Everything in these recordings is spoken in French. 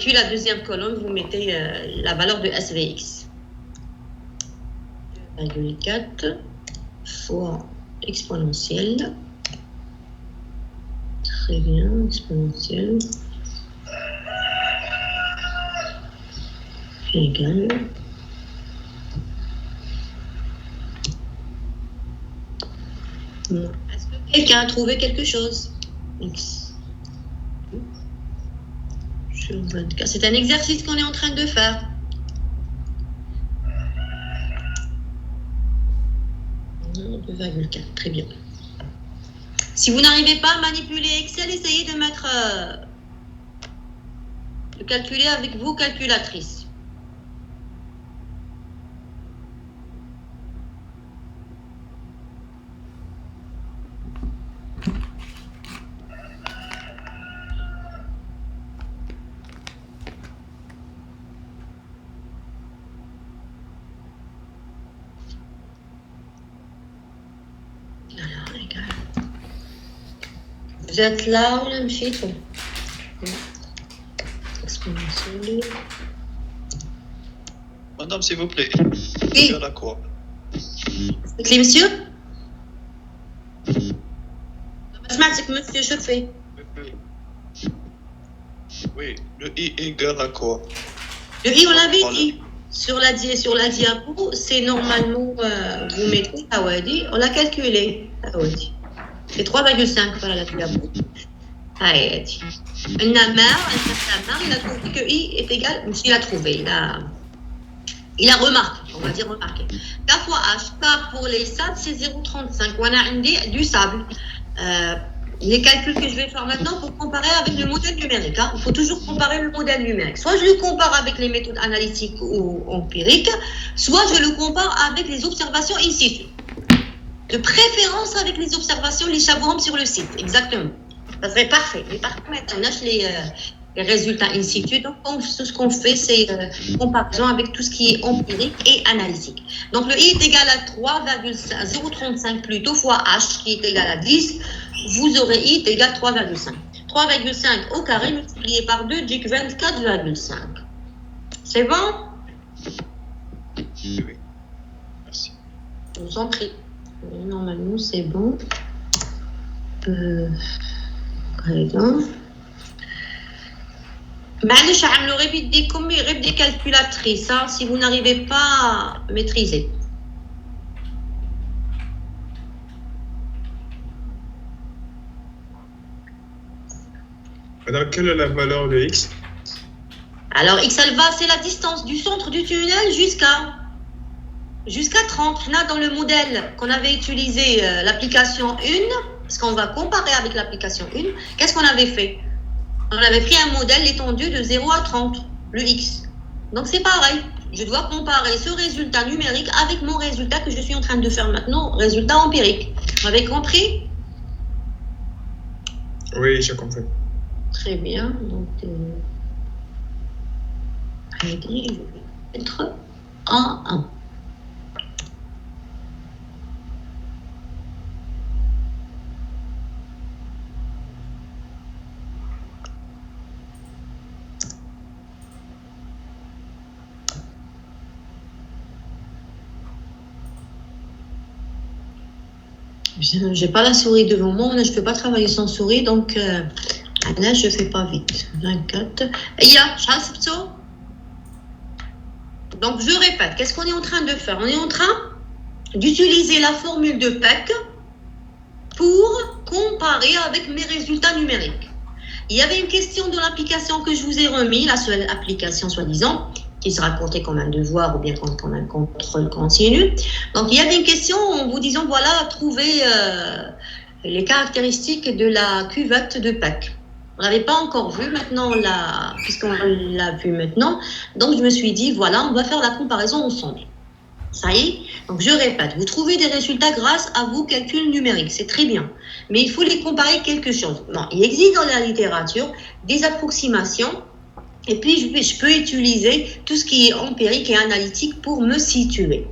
puis la deuxième colonne, vous mettez la valeur de SVX. 2,4 fois exponentielle. Très bien, exponentielle. Égal. Est-ce que quelqu'un a trouvé quelque chose? X sur 24. C'est un exercice qu'on est en train de faire. Non, 2,4. Très bien. Si vous n'arrivez pas à manipuler Excel, essayez de mettre de calculer avec vos calculatrices. Vous êtes là ou là, monsieur? Exponentielle. Madame, s'il vous plaît. Oui. À quoi? C'est monsieur? سمعتك monsieur chauffé. Oui, le I égale à quoi? Le I, on l'avait dit. Sur la diapo, c'est normalement, vous mettez Awadi, on l'a calculé. Awadi. C'est 3,5 voilà la diapo. Awadi. Il a trouvé que I est égal, il a trouvé, il a remarqué, on va dire remarqué. K fois H, K pour les sables, c'est 0,35. On a du sable. Les calculs que je vais faire maintenant pour comparer avec le modèle numérique. Il faut toujours comparer le modèle numérique. Soit je le compare avec les méthodes analytiques ou empiriques, soit je le compare avec les observations in situ. De préférence avec les observations, les chavons sur le site. Exactement. Ça serait parfait. Mais par contre, maintenant, les résultats in situ. Donc, tout ce qu'on fait, c'est comparaison avec tout ce qui est empirique et analytique. Donc, le I est égal à 0,35 plutôt fois H qui est égal à 10. Vous aurez I est égal à 3,5. 3,5 au carré multiplié par 2, dit 24,5. C'est bon? Oui. Merci. Je vous en prie. Normalement, c'est bon. معلش عملوا غير بيديكم غير des calculatrices si vous n'arrivez pas à maîtriser. Madame, quelle est la valeur de X? Alors, X alpha, c'est la distance du centre du tunnel jusqu'à 30. Là, dans le modèle qu'on avait utilisé, l'application 1, parce qu'on va comparer avec l'application 1, qu'est-ce qu'on avait fait? On avait pris un modèle étendu de 0 à 30, le X. Donc, c'est pareil. Je dois comparer ce résultat numérique avec mon résultat que je suis en train de faire maintenant, résultat empirique. Vous avez compris? Oui, j'ai compris. Très bien. Donc, je vais mettre 1. Je n'ai pas la souris devant moi, je ne peux pas travailler sans souris, donc là, je ne fais pas vite. 24. Donc, je répète, qu'est-ce qu'on est en train de faire? On est en train d'utiliser la formule de Peck pour comparer avec mes résultats numériques. Il y avait une question dans l'application que je vous ai remis, la seule application soi-disant, qui sera comptée comme un devoir ou bien comme un contrôle continu. Donc, il y avait une question en vous disant, voilà, trouvez les caractéristiques de la cuvette de Peck. On ne l'avait pas encore vu, maintenant, puisqu'on l'a vu maintenant. Donc, je me suis dit, voilà, on va faire la comparaison ensemble. Ça y est. Donc, je répète, vous trouvez des résultats grâce à vos calculs numériques. C'est très bien. Mais il faut les comparer avec quelque chose. Non, il existe dans la littérature des approximations. Et puis, je peux utiliser tout ce qui est empirique et analytique pour me situer.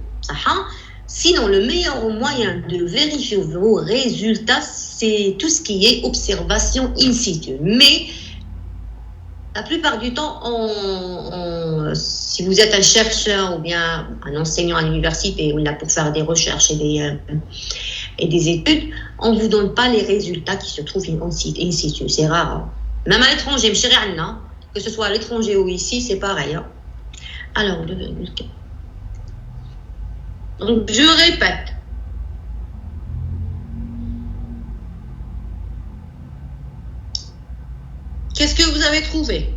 Sinon, le meilleur moyen de vérifier vos résultats, c'est tout ce qui est observation in situ. Mais La plupart du temps, si vous êtes un chercheur ou bien un enseignant à l'université ou là pour faire des recherches et des études, on ne vous donne pas les résultats qui se trouvent in situ. C'est rare. Hein. Même à l'étranger, que ce soit à l'étranger ou ici, c'est pareil. Hein. Alors, donc, je répète. Qu'est-ce que vous avez trouvé?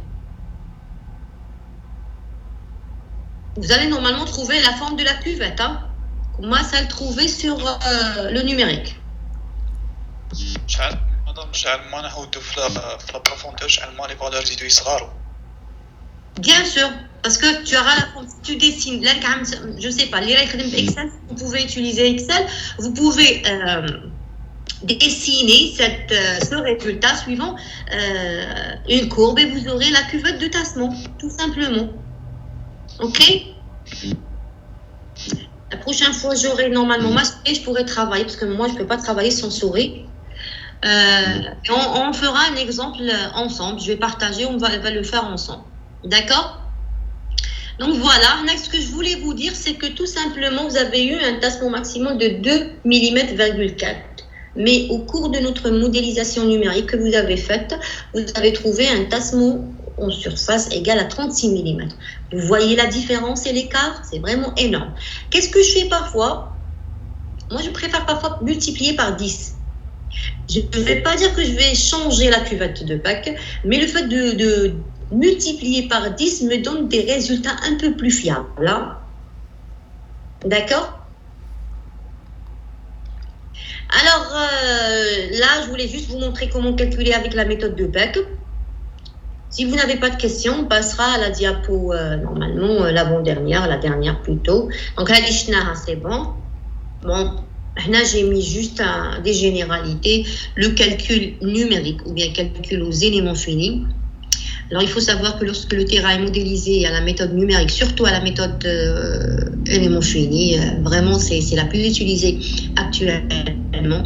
Vous allez normalement trouver la forme de la cuvette. Hein? Moi, ça le trouver sur le numérique. Bien sûr, parce que tu auras la forme, tu dessines, je sais pas, Excel, vous pouvez utiliser Excel, vous pouvez dessiner ce résultat suivant une courbe et vous aurez la cuvette de tassement, tout simplement. Ok? La prochaine fois, j'aurai normalement ma souris, je pourrai travailler, parce que moi, je ne peux pas travailler sans souris. On fera un exemple ensemble, je vais partager, on va le faire ensemble. D'accord? Donc voilà, ce que je voulais vous dire, c'est que tout simplement, vous avez eu un tassement maximum de 2 mm,4. Mais au cours de notre modélisation numérique que vous avez faite, vous avez trouvé un tassement en surface égal à 36 mm. Vous voyez la différence et l'écart? C'est vraiment énorme. Qu'est-ce que je fais parfois? Moi, je préfère parfois multiplier par 10. Je ne vais pas dire que je vais changer la cuvette de Pâques, mais le fait de multiplier par 10 me donne des résultats un peu plus fiables. Là. D'accord? Alors, là, je voulais juste vous montrer comment calculer avec la méthode de Beck. Si vous n'avez pas de questions, on passera à la diapo, normalement, l'avant-dernière, la dernière plutôt. Donc, là, c'est bon. Bon, là, j'ai mis juste des généralités. Le calcul numérique ou bien calcul aux éléments finis. Alors, il faut savoir que lorsque le terrain est modélisé à la méthode numérique, surtout à la méthode éléments finis, vraiment, c'est la plus utilisée actuellement.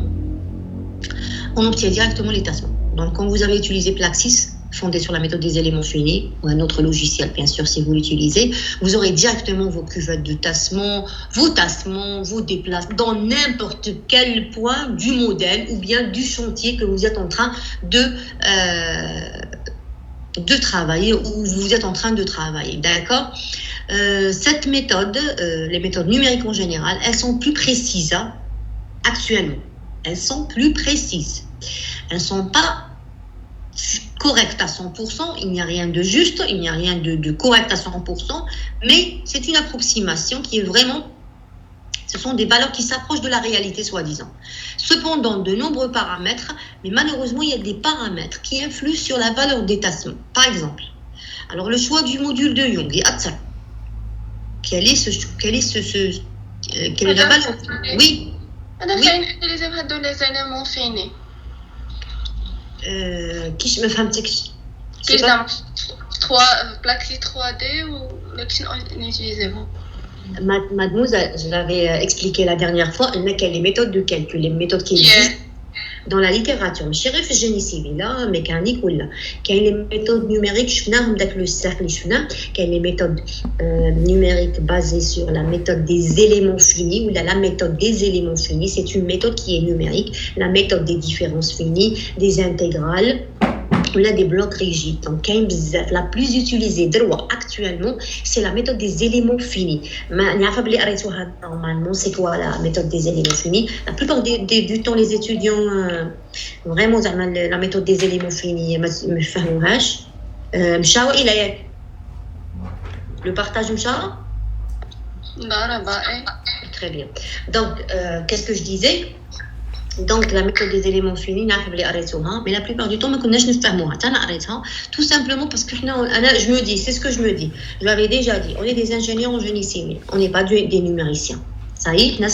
On obtient directement les tassements. Donc, quand vous avez utilisé Plaxis, fondé sur la méthode des éléments finis, ou un autre logiciel, bien sûr, si vous l'utilisez, vous aurez directement vos cuvettes de tassement, vos déplacements, dans n'importe quel point du modèle ou bien du chantier que vous êtes en train de travailler ou vous êtes en train de travailler, d'accord? Cette méthode, les méthodes numériques en général, elles sont plus précises hein, actuellement. Elles sont plus précises. Elles ne sont pas correctes à 100%, il n'y a rien de juste, il n'y a rien de correct à 100%, mais c'est une approximation qui est vraiment, ce sont des valeurs qui s'approchent de la réalité, soi-disant. Cependant, de nombreux paramètres, mais malheureusement, il y a des paramètres qui influent sur la valeur des tassements. Par exemple, alors le choix du module de Young, quelle est la valeur? Oui. كيش ما فهمتكش Plaxis 3D ou n'utilisez-vous? Mademoiselle, je l'avais expliqué la dernière fois, il n'y a que les méthodes de calcul, les méthodes qui existent dans la littérature. ماشي غير في الجيني سيفيل لا ميكانيك ولا كاين لي méthodes numériques شفناهم داك لو cercle اللي شفناه كاين لي méthodes numériques basées sur la méthode des éléments finis ou la méthode des éléments finis, c'est une méthode qui est numérique, la méthode des différences finies, des intégrales ou là des blocs rigides. Donc la plus utilisée actuellement, c'est la méthode des éléments finis. Normalement, c'est quoi la méthode des éléments finis? La plupart du temps, les étudiants vraiment la méthode des éléments finis me فهموهاش. مشاو إلى ياك le partage مشاو. Très bien. Donc, qu'est-ce que je disais? Donc, la méthode des éléments finis, mais la plupart du temps, tout simplement parce que je me dis, c'est ce que je me dis. Je l'avais déjà dit, on est des ingénieurs en génie civil, on n'est pas des numériciens. Ça y est, on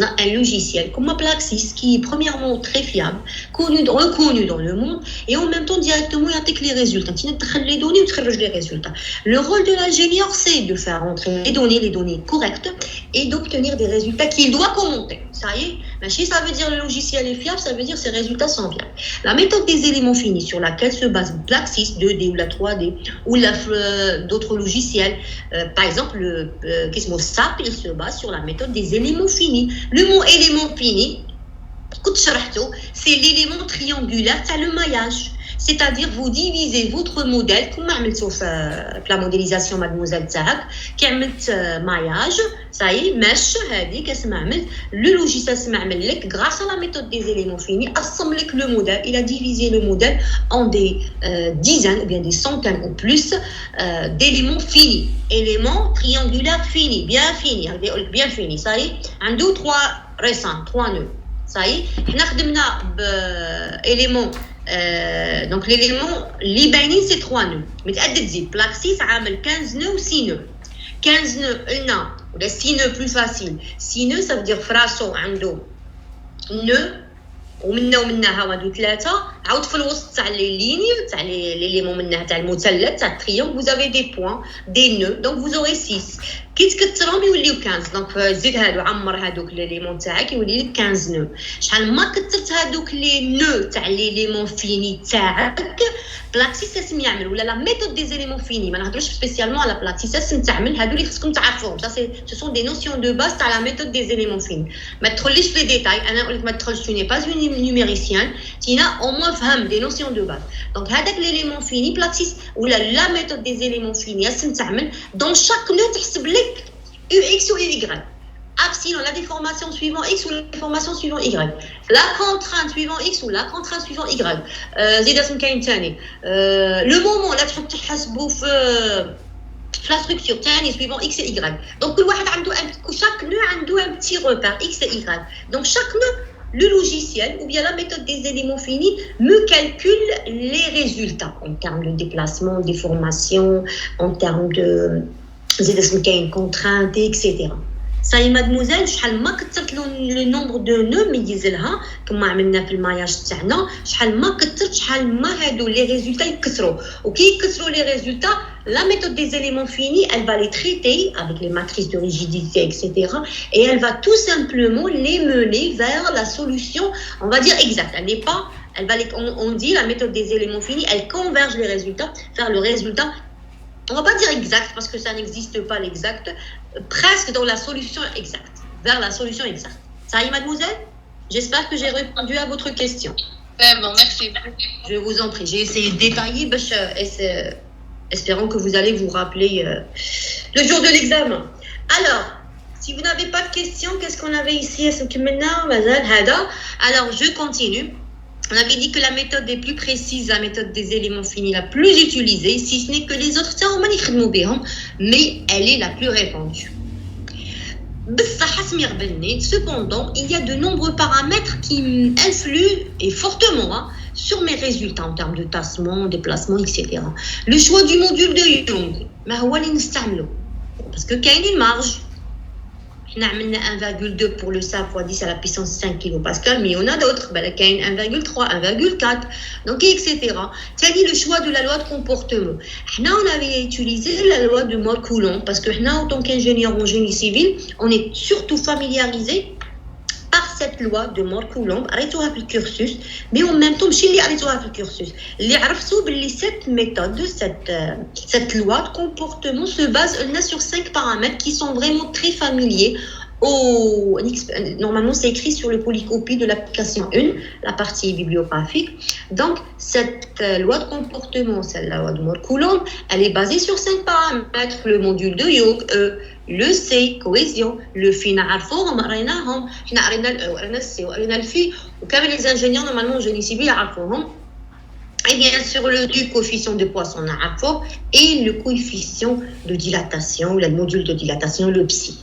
a un logiciel comme Plaxis qui est premièrement très fiable, reconnu dans le monde et en même temps directement il attaque les résultats. Tu as les données ou tu les résultats. Le rôle de l'ingénieur, c'est de faire entrer les données correctes et d'obtenir des résultats qu'il doit commenter. Ça y est, mais si ça veut dire le logiciel est fiable, ça veut dire ces résultats sont fiables. La méthode des éléments finis sur laquelle se base Plaxis 2D ou la 3D ou d'autres logiciels, par exemple le SAP, il se base sur la méthode des éléments finis. Le mot élément fini, c'est l'élément triangulaire, c'est le maillage. C'est-à-dire vous divisez votre modèle comme عملتوا في la modélisation mademoiselle تاعك كي عملت maillage ça y est mesh هذيك اسمها عمل le logiciel اسمها عمل لك grâce à la méthode des éléments finis قسم لك le modèle, il a divisé le modèle en des dizaines ou bien des centaines ou plus d'éléments finis, éléments triangulaires finis, bien finis ça y est عنده 3 récents 3 nœuds ça y est حنا خدمنا بإيليمون donc l'élément libanais c'est 3 nœuds mais تقدر تزيد Plaxis عامل 15 nœuds ou 6 nœuds 15 nœuds قلنا ولا 6 nœuds plus facile 6 nœuds ça veut dire فراسو عنده nœud ومنها هادو 3 عاود في الوسط تاع لي ليني تاع ليليمون منها تاع المثلث تاع التريونغ vous avez des points des nœuds donc vous aurez 6 كي تكثرهم يوليو 15 دونك زيد هادو عمر هادوك ليليمون تاعك يولي لك 15 نو شحال ما كثرت هادوك لي نو تاع ليليمون فيني تاعك Plaxis اسم يعمل ولا لا ميثود دي زيليمون فيني ما نهضروش سبيسيالمون على Plaxis اسم تعمل هادو اللي خصكم تعرفوهم ça c'est ce sont des notions de base تاع la méthode des éléments finis ما تدخليش في لي ديتاي انا نقول لك ما تدخلش tu n'es pas un numéricien تينا au moins فهم des notions de base donc هذاك l'élément fini Plaxis ولا la méthode des éléments finis اسم تعمل dans chaque nœud تحسب لك UX ou Y epsilon la déformation suivant X ou la déformation suivant Y la contrainte suivant X ou la contrainte suivant Y زيد اسم كاين ثاني le moment là تحب تحسبوا في la structure ثاني suivant X et Y donc كل واحد عنده chaque nœud عنده un petit repère X et Y donc chaque nœud le logiciel ou bien la méthode des éléments finis me calcule les résultats en termes de déplacement, déformation, en termes de زيد اسم كاين contrainte etc. Ça y est mademoiselle شحال ما كثرت le nombre de nœuds ميز لها كما عملنا في الماياج تاعنا شحال ما كثرت شحال ما هادو les résultats يكثروا وكي يكثروا les résultats la méthode des éléments finis elle va les traiter avec les matrices de rigidité etc. et elle va tout simplement les mener vers la solution on va dire exacte elle n'est pas elle va les, on dit la méthode des éléments finis elle converge les résultats vers le résultat on va pas dire exact parce que ça n'existe pas l'exact, presque dans la solution exacte, vers la solution exacte. Ça y est, mademoiselle? J'espère que j'ai répondu à votre question. C'est bon, merci. Je vous en prie. J'ai essayé de détailler, espérons que vous allez vous rappeler le jour de l'examen. Alors, si vous n'avez pas de questions, qu'est-ce qu'on avait ici? Alors, je continue. On avait dit que la méthode est plus précise, la méthode des éléments finis la plus utilisée, si ce n'est que les autres, mais elle est la plus répandue. Cependant, il y a de nombreux paramètres qui influent et fortement sur mes résultats en termes de tassement, déplacement, etc. Le choix du module de Young, parce que qu'il y a une marge. On a 1,2 pour le SAP fois 10 à la puissance 5 kPa, mais on a d'autres, il y a 1,3, 1,4, donc etc. C'est le choix de la loi de comportement. Là, on avait utilisé la loi de Moore-Coulomb, parce que là, en tant qu'ingénieur en génie civil, on est surtout familiarisé par cette loi de Moore-Coulomb, arrêtez-vous le cursus, mais en même temps, chez les arrêtez-vous le cursus. Les arrêtez-vous cette méthode, cette loi de comportement se base sur 5 paramètres qui sont vraiment très familiers. Normalement, c'est écrit sur le polycopie de l'application 1, la partie bibliographique. Donc, cette loi de comportement, c'est la loi de Moore-Coulomb, elle est basée sur 5 paramètres. Le module de Young, le C, cohésion, le phi, نعرفوهم قريناهم احنا قرينا قرينا السي وقرينا الفي وكامل les ingénieurs normalement génie civil يعرفوهم et bien sûr le du coefficient de Poisson نعرفوه et le coefficient de dilatation ou le module de dilatation le psi.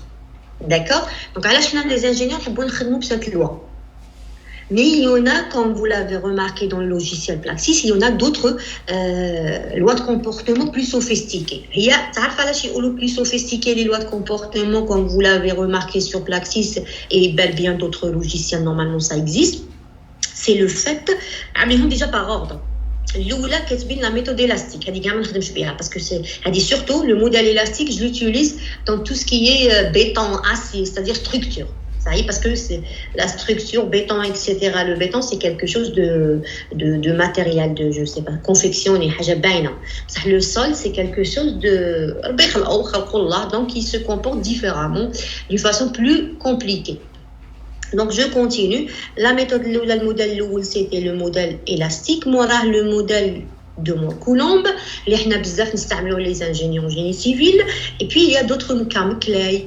D'accord? Donc علاش حنا les ingénieurs نحبوا نخدموا بسcette loi. Mais il y en a, comme vous l'avez remarqué dans le logiciel Plaxis, il y en a d'autres lois de comportement plus sophistiquées. Il y a, plus sophistiquées les lois de comportement, comme vous l'avez remarqué sur Plaxis et bel bien d'autres logiciels, normalement ça existe. C'est le fait, déjà par ordre. الاولى كاتبين la méthode élastique هذه كاع ما نخدمش بها parce que c'est هذه surtout le modèle élastique je l'utilise dans tout ce qui est béton acier c'est-à-dire structure ça y est parce que c'est la structure béton etc le béton c'est quelque chose de matériel de je sais pas confectionné حاجه باينه بصح le sol c'est quelque chose de ربي خلقوا الله donc il se comporte différemment d'une façon plus compliquée. Donc je continue. La méthode, le modèle l'oul, c'était le modèle élastique. Moi, le modèle de mon Coulomb. Les ingénieurs en génie civil. Et puis il y a d'autres comme Clay,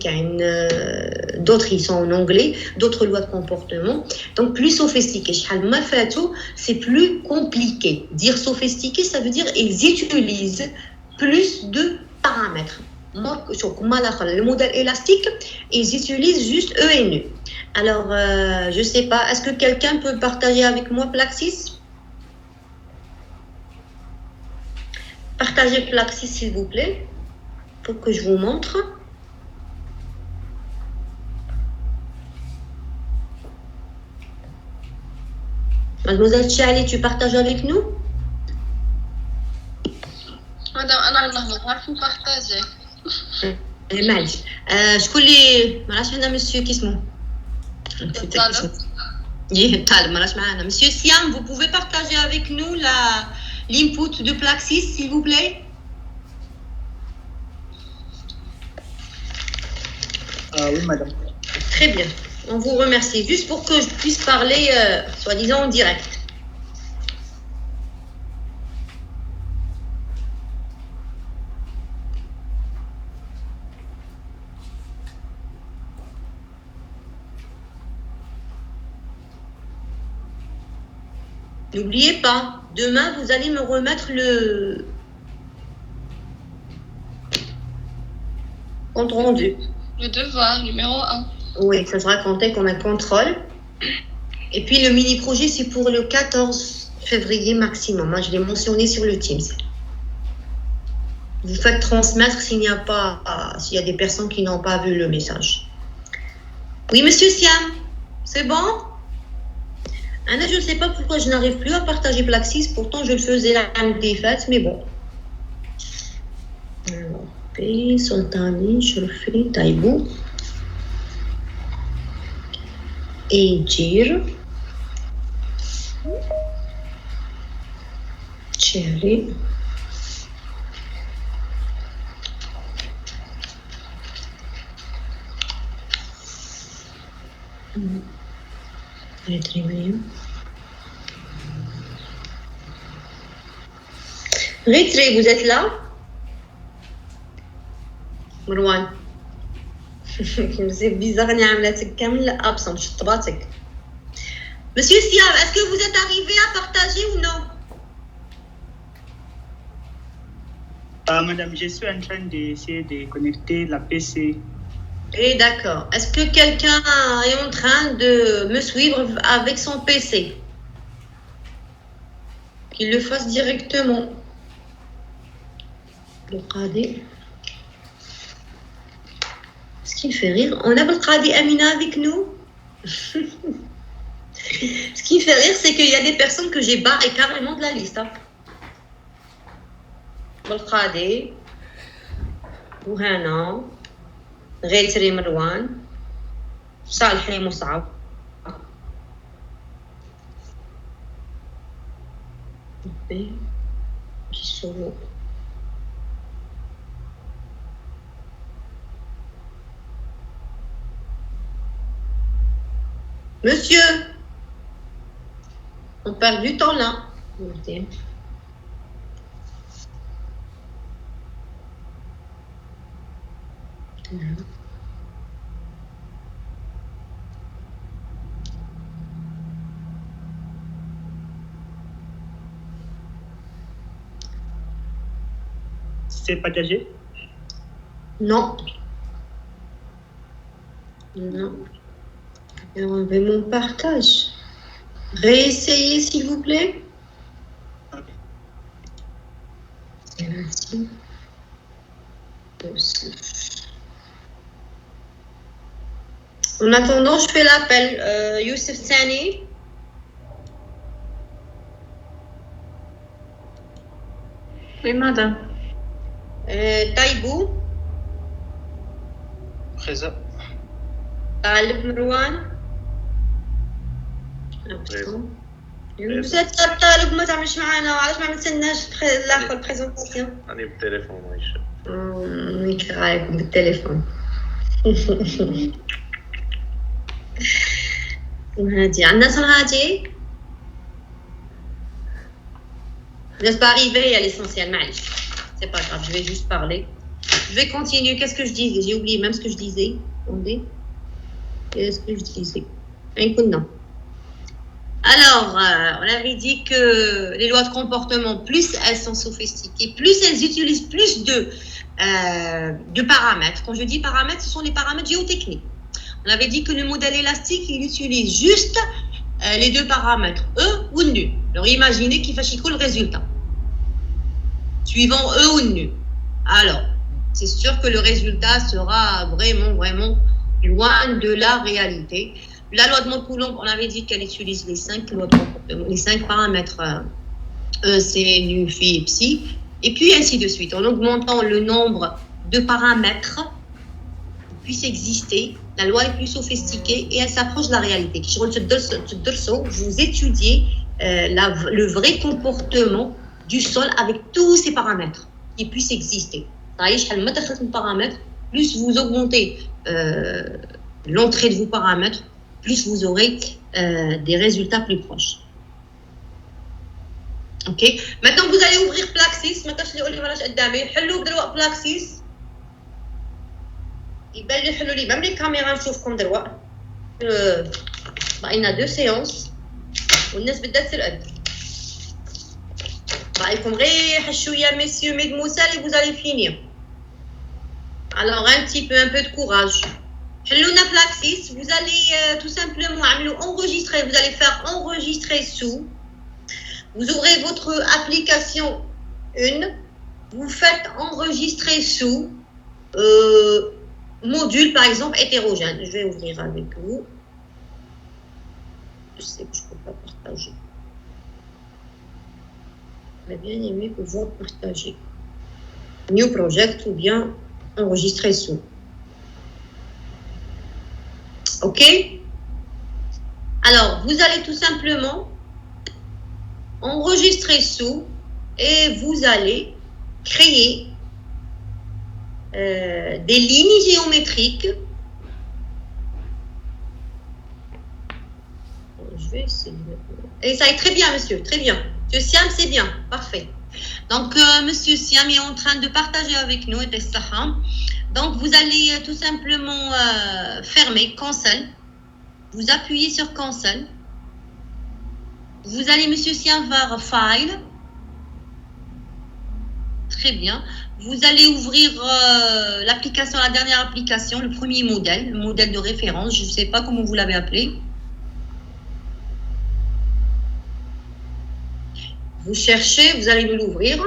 d'autres ils sont en anglais, d'autres lois de comportement. Donc plus sophistiqué. C'est plus compliqué. Dire sophistiqué, ça veut dire ils utilisent plus de paramètres. Le modèle élastique, ils utilisent juste E et nu. Alors, je ne sais pas, est-ce que quelqu'un peut partager avec moi Plaxis? Partagez Plaxis, s'il vous plaît, pour que je vous montre. Mademoiselle Chali, tu partages avec nous? Madame, أنا في partager. معليش شكون اللي ما راش عندنا مسيو كي اسمه طالب ما راش معنا مسيو سيام vous pouvez partager avec nous l'input de Plaxis s'il vous plaît. Oui madame. Très bien, on vous remercie juste pour que je puisse parler soi-disant en direct. N'oubliez pas, demain, vous allez me remettre le compte rendu. Le devoir, numéro 1. Oui, ça sera compté comme un contrôle. Et puis, le mini-projet, c'est pour le 14 février maximum. Moi, je l'ai mentionné sur le Teams. Vous faites transmettre s'il y a des personnes qui n'ont pas vu le message. Oui, monsieur Siam, c'est bon? Anna, je ne sais pas pourquoi je n'arrive plus à partager Plaxis, pourtant je le faisais l'année des fêtes, mais bon. Alors, P, Sultani, Shurfi, Taïbou. Et Jir. Cherry. Rétré, vous êtes là? Marwan. C'est bizarre, absent. Monsieur Siam, est-ce que vous êtes arrivé à partager ou non? Madame, je suis en train d'essayer de connecter la PC. Et d'accord. Est-ce que quelqu'un est en train de me suivre avec son PC? Qu'il le fasse directement. Le Qadi. Ce qui me fait rire, on a le Qadi Amina avec nous. Ce qui me fait rire, c'est qu'il y a des personnes que j'ai barrées carrément de la liste. Le Qadi. Ouhana. غيتري مروان صالحي مصعب Monsieur, on perd du temps là. C'est partagé? Non. Non. Et enlever mon partage. Réessayez, s'il vous plaît. Merci. En attendant, je fais l'appel. Youssef Sani. Oui, madame. Taïbou, Présent. Talib Mrouane. Vous êtes طالب ما تعملش معانا علاش ما نستناش الاخر بريزونطاسيون راني بالتليفون ماهيش. ميك رايكم بالتليفون هادي عندنا صار هادي Je vais pas arriver à l'essentiel, معليش. C'est pas grave, je vais juste parler. Je vais continuer. Qu'est-ce que je disais? J'ai oublié même ce que je disais. Attendez. Qu'est-ce que je disais? Un coup de nom. Alors, on avait dit que les lois de comportement, plus elles sont sophistiquées, plus elles utilisent plus de paramètres. Quand je dis paramètres, ce sont les paramètres géotechniques. On avait dit que le modèle élastique, il utilise juste les deux paramètres, E ou nu. Alors, imaginez qu'il fasse le résultat, suivant E ou nu. Alors, c'est sûr que le résultat sera vraiment loin de la réalité. La loi de Mont-Coulomb, on avait dit qu'elle utilise les 5 lois de comportement, les 5 paramètres E, C, nu, phi et psi, et puis ainsi de suite. En augmentant le nombre de paramètres qui puissent exister, la loi est plus sophistiquée et elle s'approche de la réalité. Vous étudiez le vrai comportement du sol avec tous ces paramètres qui puissent exister. Plus vous augmentez l'entrée de vos paramètres, plus vous aurez des résultats plus proches. Ok. Maintenant, vous allez ouvrir Plaxis. Maintenant, je vais vous dire, حلو بدروا Plaxis. يبان لي حلو لي même les caméras نشوفكم دروا. بقينا 2 séances والناس بدات ترقد. بقيكم غير حشويه messieurs mesdemoiselles et vous allez finir. Alors un peu de courage. Hello Plaxis, vous allez tout simplement enregistrer, vous allez faire enregistrer sous. Vous ouvrez votre application 1, vous faites enregistrer sous module par exemple hétérogène. Je vais ouvrir avec vous. Je sais que je ne peux pas partager. J'aurais bien aimé pouvoir partager. New project ou bien enregistrer sous. Ok. Alors, vous allez tout simplement enregistrer sous et vous allez créer des lignes géométriques. Je vais essayer. Et ça est très bien, monsieur, très bien. Monsieur Siam, c'est bien, parfait. Donc, monsieur Siam est en train de partager avec nous. Donc, vous allez tout simplement fermer Cancel. Vous appuyez sur Cancel. Vous allez, monsieur Siam, vers File. Très bien. Vous allez ouvrir l'application, la dernière application, le premier modèle, le modèle de référence. Je ne sais pas comment vous l'avez appelé. Vous cherchez, vous allez nous l'ouvrir.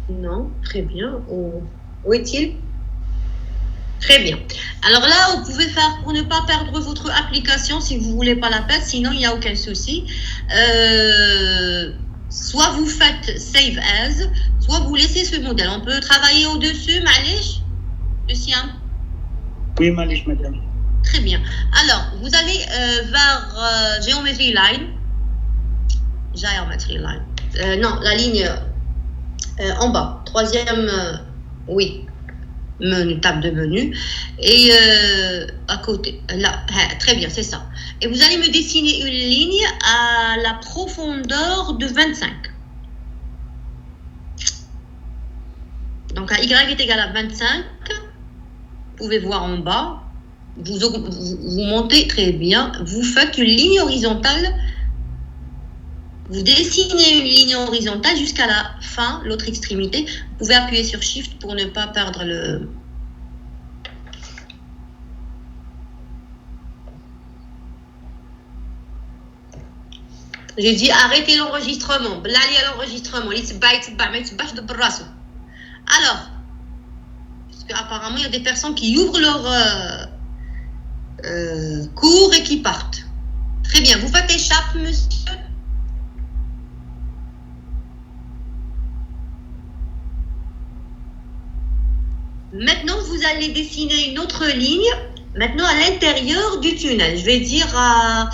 Non, très bien. Où est-il? Très bien. Alors là, vous pouvez faire pour ne pas perdre votre application si vous ne voulez pas la perdre, sinon il n'y a aucun souci. Soit vous faites Save As, soit vous laissez ce modèle. On peut travailler au-dessus, Malish? Lucien? Oui, Malish, madame. Très bien. Alors, vous allez vers Geometry Line. Geometry Line. Non, la ligne en bas. Troisième, oui. Menu, table de menu. Et à côté. Là, très bien, c'est ça. Et vous allez me dessiner une ligne à la profondeur de 25. Donc, à Y est égal à 25. Vous pouvez voir en bas. Vous montez très bien. Vous faites une ligne horizontale. Vous dessinez une ligne horizontale jusqu'à la fin, l'autre extrémité. Vous pouvez appuyer sur Shift pour ne pas perdre le... J'ai dit arrêtez l'enregistrement. Blali à l'enregistrement. Alors, parce qu'apparemment, il y a des personnes qui ouvrent leur cours et qui partent. Très bien. Vous faites échappe, monsieur? Maintenant, vous allez dessiner une autre ligne, maintenant à l'intérieur du tunnel. Je vais dire à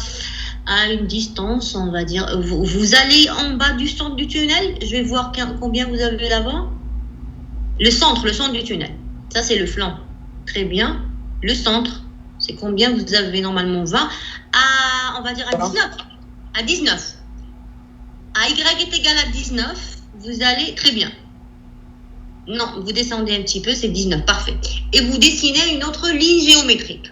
une distance, on va dire. Vous allez en bas du centre du tunnel. Je vais voir combien vous avez là-bas. Le centre du tunnel. Ça, c'est le flanc. Très bien. Le centre, c'est combien vous avez normalement? 20. On va dire à 19. À 19. À Y est égal à 19. Vous allez... Très bien. Non, vous descendez un petit peu, c'est 19, parfait. Et vous dessinez une autre ligne géométrique.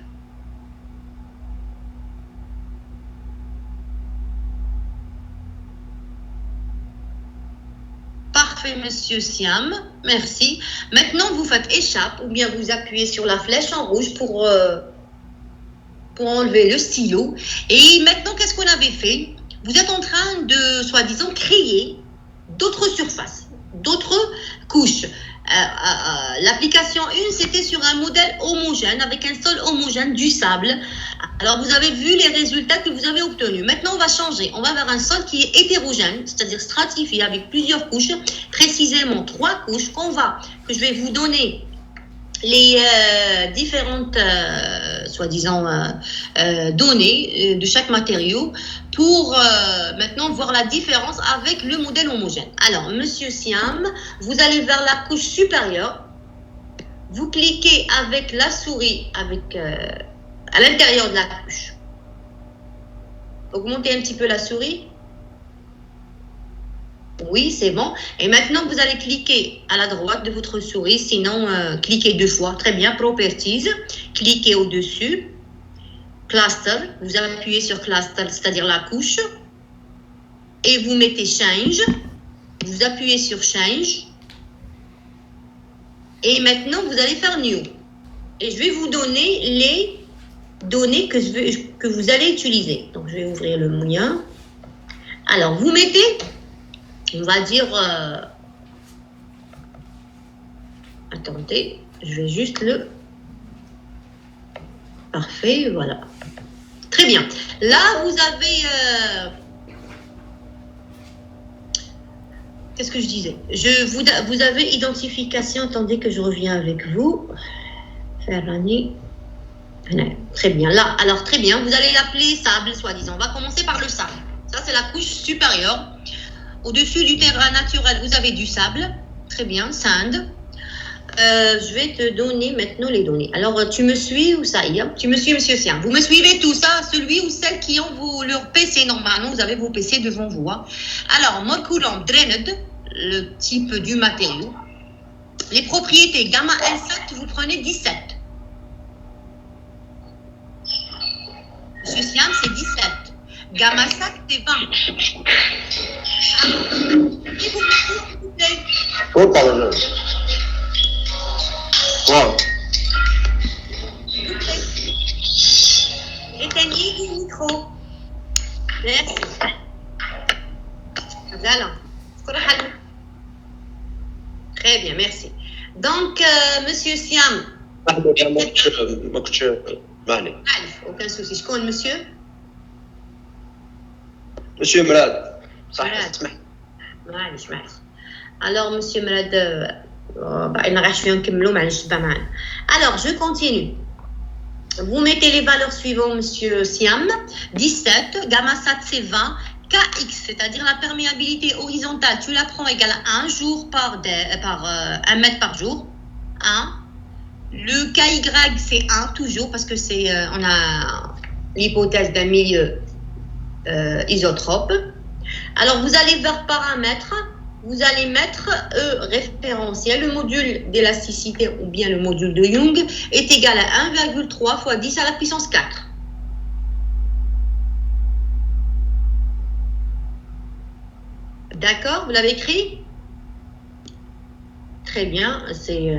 Parfait, monsieur Siam, merci. Maintenant, vous faites échappe ou bien vous appuyez sur la flèche en rouge pour enlever le stylo. Et maintenant, qu'est-ce qu'on avait fait? Vous êtes en train de, soi-disant, créer d'autres surfaces, d'autres couches. L'application 1, c'était sur un modèle homogène, avec un sol homogène, du sable. Alors, vous avez vu les résultats que vous avez obtenus. Maintenant, on va changer. On va vers un sol qui est hétérogène, c'est-à-dire stratifié avec plusieurs couches, précisément 3 couches que je vais vous donner les différentes, soi-disant, données de chaque matériau pour maintenant voir la différence avec le modèle homogène. Alors, monsieur Siam, vous allez vers la couche supérieure, vous cliquez avec la souris à l'intérieur de la couche. Augmentez un petit peu la souris. Oui, c'est bon. Et maintenant, vous allez cliquer à la droite de votre souris, sinon cliquez 2 fois. Très bien, Properties, cliquez au-dessus. Cluster, vous appuyez sur Cluster, c'est-à-dire la couche. Et vous mettez Change. Vous appuyez sur Change. Et maintenant, vous allez faire New. Et je vais vous donner les données que vous allez utiliser. Donc, je vais ouvrir le mien. Alors, vous mettez... On va dire... Attendez, je vais juste le... Parfait, voilà. Très bien. Là, vous avez... Qu'est-ce que je disais? Vous avez identification. Attendez que je reviens avec vous. Ferrani. Très bien. Là, alors très bien. Vous allez l'appeler sable, soi-disant. On va commencer par le sable. Ça, c'est la couche supérieure. Au-dessus du terrain naturel, vous avez du sable. Très bien, sand. Je vais te donner maintenant les données. Alors, tu me suis ou ça y est? Tu me suis, monsieur Siam. Vous me suivez tout ça? Celui ou celle qui ont leur PC, normalement, vous avez vos PC devant vous. Hein. Alors, Morculum Drained, le type du matériau. Les propriétés, gamma L7, vous prenez 17. Monsieur Siam, c'est 17. Gamma 7, c'est 20. S'il vous plaît. Oh, pardon. Wow. Éteignez le micro. Merci. Voilà. Très bien, merci. Donc, monsieur Siam. Aucun souci. Je connais monsieur. Monsieur Mrad. Alors, monsieur Mrad, alors, je continue. Vous mettez les valeurs suivantes, monsieur Siam. 17, gamma sat c'est 20, KX, c'est-à-dire la perméabilité horizontale, tu la prends égale à 1 jour par 1 mètre par jour. 1. Le KY, c'est 1 toujours parce que on a l'hypothèse d'un milieu isotrope. Alors, vous allez vers paramètres, vous allez mettre référentiel. Le module d'élasticité ou bien le module de Young est égal à 1,3 fois 10 à la puissance 4. D'accord, vous l'avez écrit? Très bien, c'est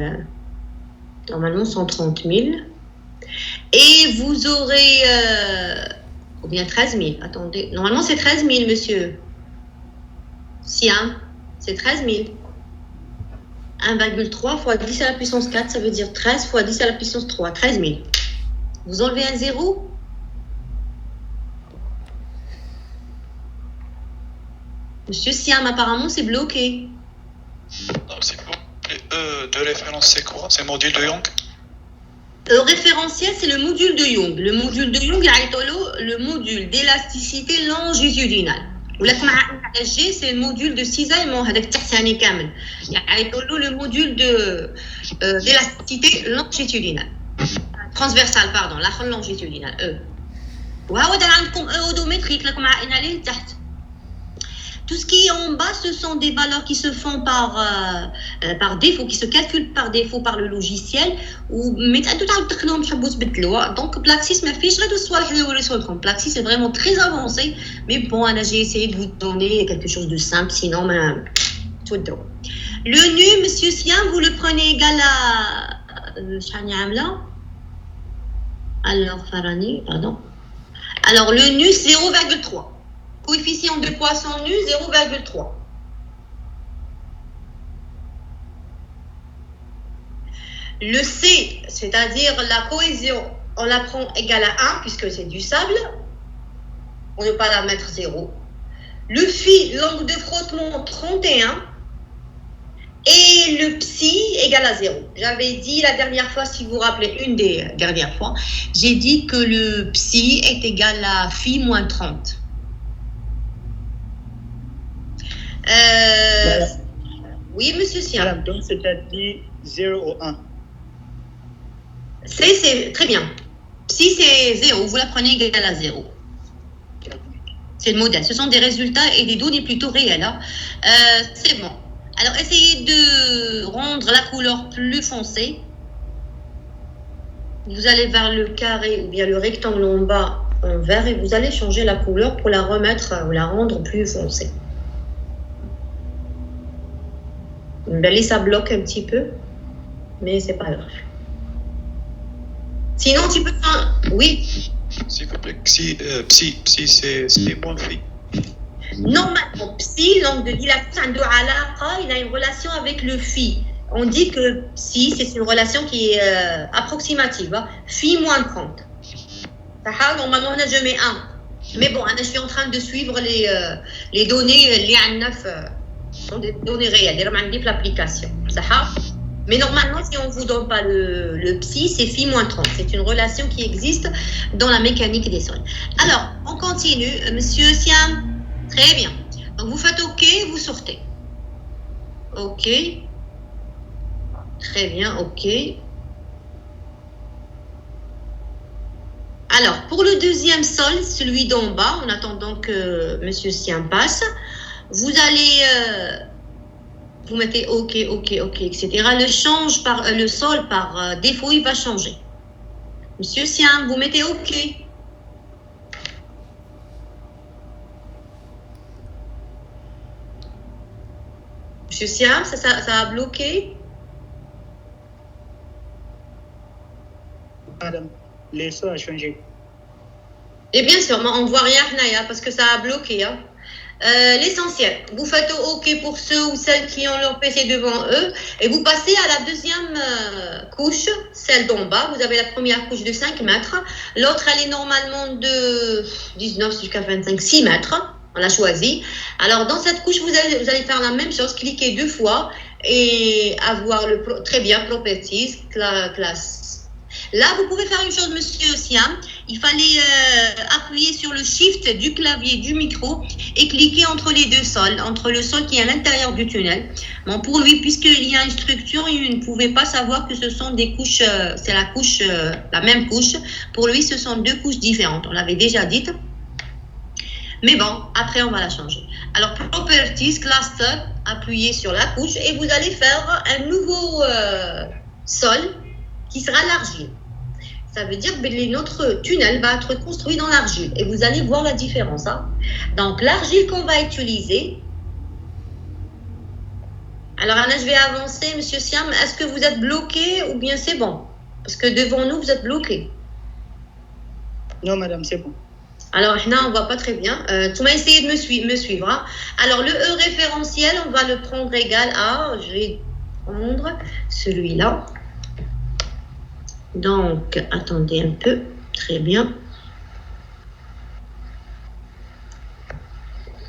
normalement 130 000. Et vous aurez... ou bien 13 000, attendez. Normalement, c'est 13 000, monsieur. Siam, c'est 13 000. 1,3 fois 10 à la puissance 4, ça veut dire 13 fois 10 à la puissance 3, 13 000. Vous enlevez un zéro. Monsieur Siam, apparemment, c'est bloqué. Non, c'est bon. Et de référence, c'est quoi? C'est module de Young? Le référentiel, c'est le module de Young. Le module de Young, le module d'élasticité longitudinale. G, c'est le module de cisaillement. Le module d'élasticité longitudinale. Transversale, pardon, la longitudinale. Tout ce qui est en bas, ce sont des valeurs qui se font par défaut, qui se calculent par défaut par le logiciel. Donc, Plaxis, Plaxis est vraiment très avancé. Mais bon, j'ai essayé de vous donner quelque chose de simple, sinon, tout droit. Le nu, monsieur Siam, vous le prenez égal à. Alors, Farani, pardon. Alors, le nu, c'est 0,3. Coefficient de poisson nu, 0,3. Le C, c'est-à-dire la cohésion, on la prend égale à 1, puisque c'est du sable. On ne peut pas la mettre 0. Le phi, l'angle de frottement, 31. Et le psi égale à 0. J'avais dit la dernière fois, si vous vous rappelez, une des dernières fois, j'ai dit que le psi est égal à phi moins 30. Oui, monsieur Siam. Madame, donc c'est-à-dire 0 au 1. C'est très bien. Si c'est 0, vous la prenez égale à 0. C'est le modèle. Ce sont des résultats et des données plutôt réelles. Hein. C'est bon. Alors, essayez de rendre la couleur plus foncée. Vous allez vers le carré ou bien le rectangle en bas en vert et vous allez changer la couleur pour la remettre ou la rendre plus foncée. Là, ça bloque un petit peu, mais c'est pas grave. Sinon, tu peux faire... Oui. S'il vous plaît, psi, c'est moins phi. Normalement, psi, l'angle de dilatation, il a une relation avec le phi. On dit que psi, c'est une relation qui est approximative. Hein. Phi moins 30. Normalement, je mets 1. Mais bon, je suis en train de suivre les données, les 9 sont des données réelles, des l'application. Mais normalement, si on ne vous donne pas le psi, c'est phi moins 30. C'est une relation qui existe dans la mécanique des sols. Alors, on continue. Monsieur Siam, très bien. Donc, vous faites OK, vous sortez. OK. Très bien, OK. Alors, pour le deuxième sol, celui d'en bas, en attendant que monsieur Siam passe, vous allez... vous mettez OK, etc. Le sol par défaut, il va changer. Monsieur Siam, vous mettez OK. Monsieur Siam, ça a bloqué? Madame, le sol a changé. Et bien sûr, on ne voit rien, parce que ça a bloqué. Hein. L'essentiel, vous faites OK pour ceux ou celles qui ont leur PC devant eux et vous passez à la deuxième couche, celle d'en bas. Vous avez la première couche de 5 mètres, l'autre elle est normalement de 19 jusqu'à 25, 6 mètres, on l'a choisi. Alors dans cette couche, vous allez faire la même chose, cliquer 2 fois et avoir très bien Properties, classe. Là, vous pouvez faire une chose, monsieur Siam. Il fallait appuyer sur le shift du clavier du micro et cliquer entre les deux sols, entre le sol qui est à l'intérieur du tunnel. Bon, pour lui, puisqu'il y a une structure, il ne pouvait pas savoir que ce sont des couches, c'est la même couche. Pour lui, ce sont 2 couches différentes. On l'avait déjà dit. Mais bon, après, on va la changer. Alors, Properties, Cluster, appuyez sur la couche et vous allez faire un nouveau sol qui sera l'argile. Ça veut dire que notre tunnel va être construit dans l'argile. Et vous allez voir la différence. Hein. Donc, l'argile qu'on va utiliser. Alors, Anna, je vais avancer. Monsieur Siam, est-ce que vous êtes bloqué ou bien c'est bon? Parce que devant nous, vous êtes bloqué. Non, madame, c'est bon. Alors, là, on ne voit pas très bien. Tu m'as essayé de me suivre. Hein. Alors, le E référentiel, on va le prendre égal à... prendre celui-là. Donc, attendez un peu. Très bien.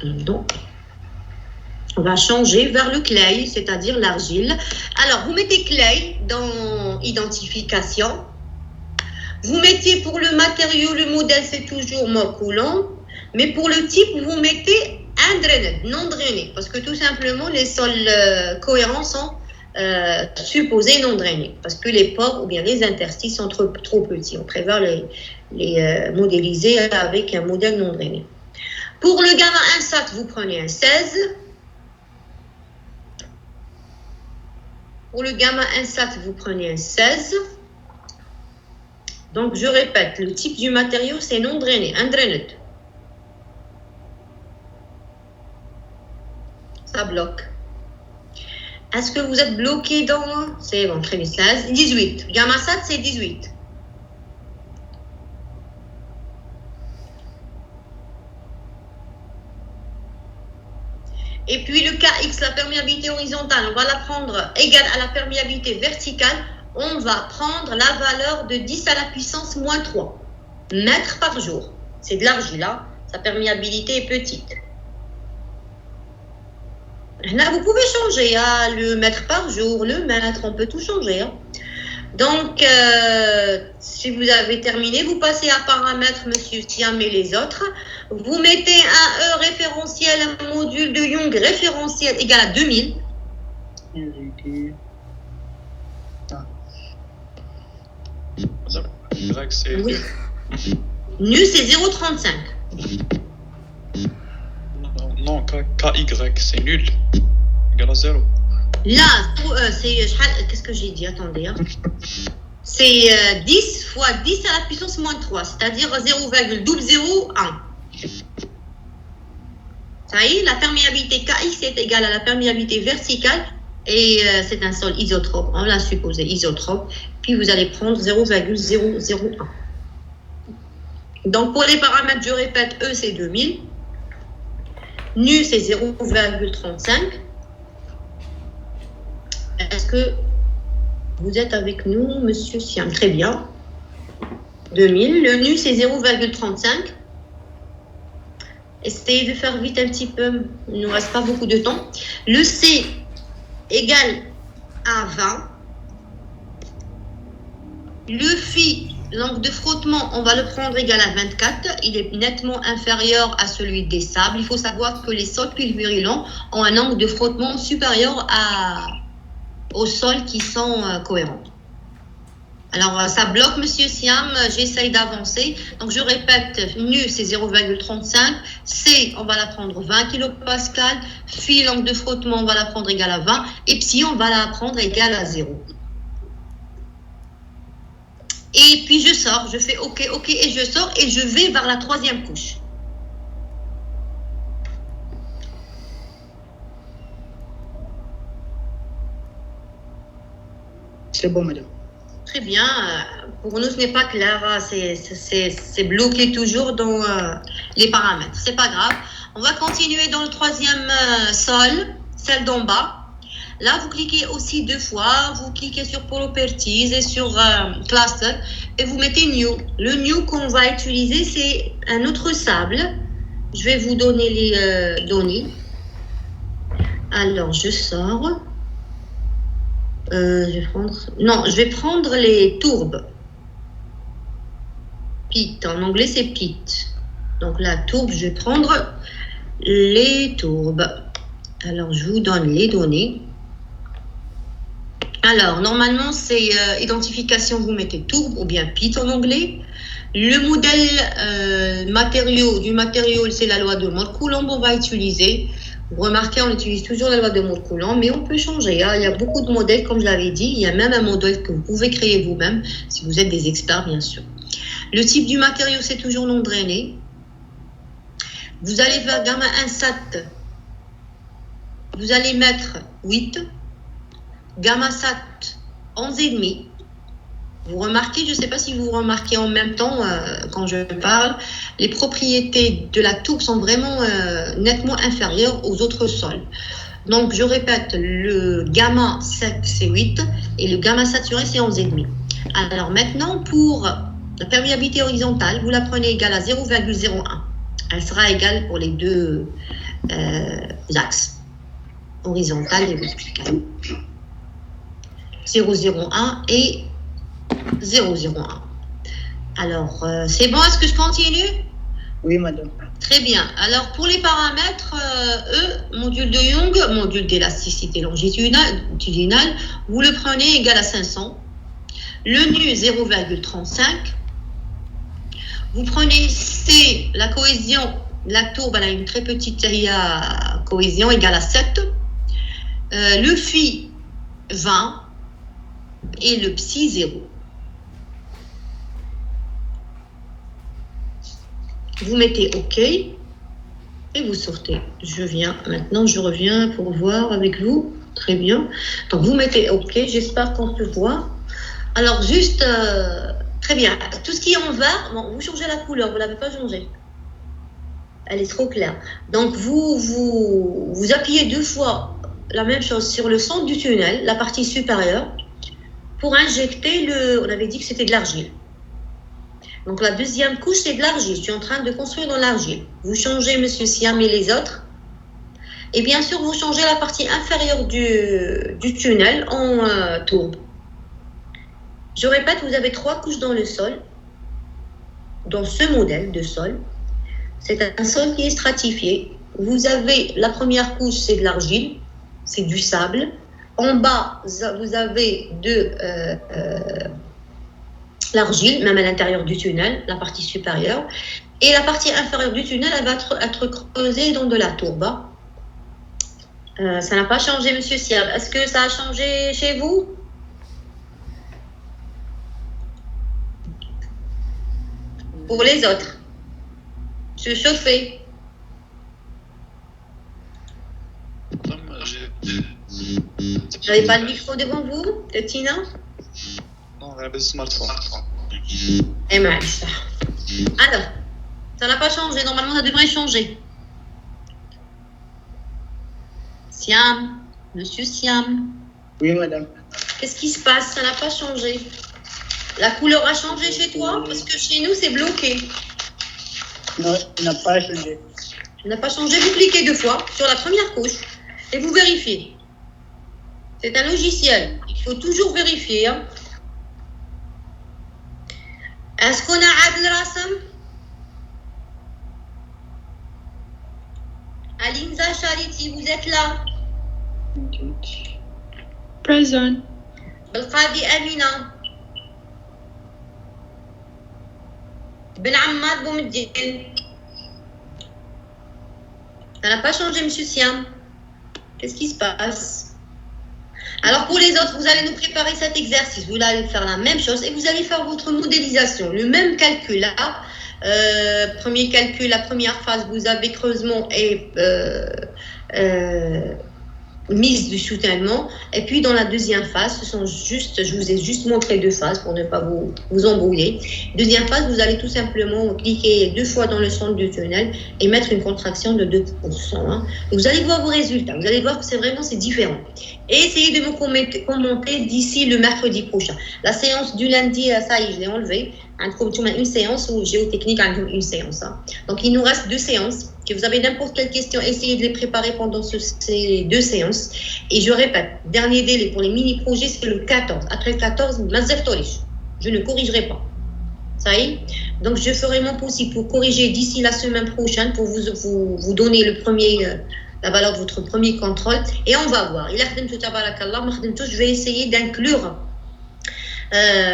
Donc, on va changer vers le clay, c'est-à-dire l'argile. Alors, vous mettez clay dans identification. Vous mettez pour le matériau, le modèle, c'est toujours mort coulant. Mais pour le type, vous mettez indrained, non drainé. Parce que tout simplement, les sols cohérents sont supposés non drainés. Parce que les pores ou bien les interstices sont trop petits. On préfère les modéliser avec un modèle non drainé. Pour le gamma 1SAT, vous prenez un 16. Pour le gamma 1SAT, vous prenez un 16. Donc, je répète, le type du matériau, c'est non drainé, undrained. Ça bloque. Est-ce que vous êtes bloqué dans... C'est bon, très bien, 16. 18. Gamma 7, c'est 18. Et puis le KX, la perméabilité horizontale, on va la prendre égale à la perméabilité verticale. On va prendre la valeur de 10 à la puissance moins 3 mètres par jour. C'est de l'argile, hein. Sa perméabilité est petite. Là, vous pouvez changer hein, le mètre par jour, le mètre, on peut tout changer. Hein. Donc, si vous avez terminé, vous passez à paramètres, monsieur Siam et les autres. Vous mettez un E référentiel, un module de Young référentiel égal à 2000. Oui. Nu, c'est 0,35. Non, KY, c'est nul. Égal à 0. Là, c'est... Qu'est-ce que j'ai dit? Attendez. Hein. C'est 10 fois 10 à la puissance moins 3, c'est-à-dire 0,001. Ça y est, la perméabilité KX est égale à la perméabilité verticale et c'est un sol isotrope. On l'a supposé isotrope. Puis vous allez prendre 0,001. Donc pour les paramètres, je répète, E c'est 2000. Nu c'est 0,35. Est-ce que vous êtes avec nous, monsieur Siam? Très bien. 2000. Le nu c'est 0,35. Essayez de faire vite un petit peu. Il ne nous reste pas beaucoup de temps. Le C égale à 20. Le phi, l'angle de frottement, on va le prendre égal à 24. Il est nettement inférieur à celui des sables. Il faut savoir que les sols pulvérulents ont un angle de frottement supérieur aux sols qui sont cohérents. Alors, ça bloque, monsieur Siam. J'essaye d'avancer. Donc, je répète, nu, c'est 0,35. C, on va la prendre 20 kPa. Phi, l'angle de frottement, on va la prendre égal à 20. Et psi, on va la prendre égal à 0. Et puis je sors, je fais OK, OK, et je sors et je vais vers la troisième couche. C'est bon, madame. Très bien. Pour nous, ce n'est pas clair. C'est bloqué toujours dans les paramètres. C'est pas grave. On va continuer dans le troisième sol, celle d'en bas. Là, vous cliquez aussi 2 fois, vous cliquez sur Properties et sur Cluster et vous mettez New. Le New qu'on va utiliser, c'est un autre sable. Je vais vous donner les données. Alors, je sors. Je vais prendre les tourbes. Pit, en anglais, c'est pit. Donc, la tourbe, je vais prendre les tourbes. Alors, je vous donne les données. Alors, normalement, c'est identification, vous mettez tourbe ou bien pit en anglais. Le modèle du matériau, c'est la loi de Moore-Coulomb, on va utiliser. Vous remarquez, on utilise toujours la loi de Moore-Coulomb, mais on peut changer. Hein. Il y a beaucoup de modèles, comme je l'avais dit. Il y a même un modèle que vous pouvez créer vous-même, si vous êtes des experts, bien sûr. Le type du matériau, c'est toujours non drainé. Vous allez vers gamma 1SAT. Vous allez mettre 8. Gamma SAT 11,5. Vous remarquez, je ne sais pas si vous remarquez en même temps quand je parle, les propriétés de la tourbe sont vraiment nettement inférieures aux autres sols. Donc, je répète, le gamma sec, c'est 8 et le gamma saturé, c'est 11,5. Alors maintenant, pour la perméabilité horizontale, vous la prenez égale à 0,01. Elle sera égale pour les deux axes, horizontal et vertical. 0,01 et 0,01. Alors, c'est bon, est-ce que je continue? Oui, madame. Très bien. Alors, pour les paramètres, module de Young, module d'élasticité longitudinale, vous le prenez égal à 500. Le nu, 0,35. Vous prenez C, la cohésion, la tourbe, elle a une très petite cohésion égale à 7. Le phi, 20. Et le psi, 0. Vous mettez OK et vous sortez. Je reviens pour voir avec vous. Très bien. Donc, vous mettez OK. J'espère qu'on peut voir. Alors, juste, très bien. Tout ce qui est en vert, bon, vous changez la couleur. Vous ne l'avez pas changé. Elle est trop claire. Donc, vous appuyez 2 fois la même chose sur le centre du tunnel, la partie supérieure, pour injecter on avait dit que c'était de l'argile. Donc, la deuxième couche, c'est de l'argile. Je suis en train de construire dans l'argile. Vous changez, monsieur Siam, et les autres. Et bien sûr, vous changez la partie inférieure du tunnel en tourbe. Je répète, vous avez 3 couches dans le sol, dans ce modèle de sol. C'est un sol qui est stratifié. Vous avez la première couche, c'est de l'argile, c'est du sable. En bas, vous avez de l'argile, même à l'intérieur du tunnel, la partie supérieure. Et la partie inférieure du tunnel, elle va être creusée dans de la tourbe. Ça n'a pas changé, monsieur Siam. Est-ce que ça a changé chez vous? Pour les autres, se chauffer. Vous n'avez pas le micro devant vous, Tina? Non, on a le smartphone. Eh bien, ça. Alors, ça n'a pas changé. Normalement, ça devrait changer. Siam, monsieur Siam. Oui, madame. Qu'est-ce qui se passe? Ça n'a pas changé. La couleur a changé chez toi? Parce que chez nous, c'est bloqué. Non, il n'a pas changé. Il n'a pas changé. Vous cliquez 2 fois sur la première couche et vous vérifiez. C'est un logiciel. Il faut toujours vérifier. Hein. Est-ce qu'on a Adel Rassam? Alinza Charity, vous êtes là? Present. Belqadi Amina. Ben Ammad Boumedine. Ça n'a pas changé, monsieur Siam. Qu'est-ce qui se passe? Alors, pour les autres, vous allez nous préparer cet exercice. Vous allez faire la même chose et vous allez faire votre modélisation. Le même calcul là. Premier calcul, la première phase, vous avez creusement et mise du soutènement. Et puis, dans la deuxième phase, je vous ai juste montré 2 phases pour ne pas vous embrouiller. Deuxième phase, vous allez tout simplement cliquer 2 fois dans le centre du tunnel et mettre une contraction de 2%. Hein. Vous allez voir vos résultats. Vous allez voir que c'est différent. Et essayez de me commenter d'ici le mercredi prochain. La séance du lundi, ça y est, je l'ai enlevée. Une séance ou géotechnique, une séance. Hein. Donc, il nous reste 2 séances. Si vous avez n'importe quelle question, essayez de les préparer pendant ces 2 séances. Et je répète, dernier délai pour les mini-projets, c'est le 14. Après le 14, je ne corrigerai pas. Ça y est. Donc, je ferai mon possible pour corriger d'ici la semaine prochaine pour vous donner la valeur de votre premier contrôle. Et on va voir. Je vais essayer d'inclure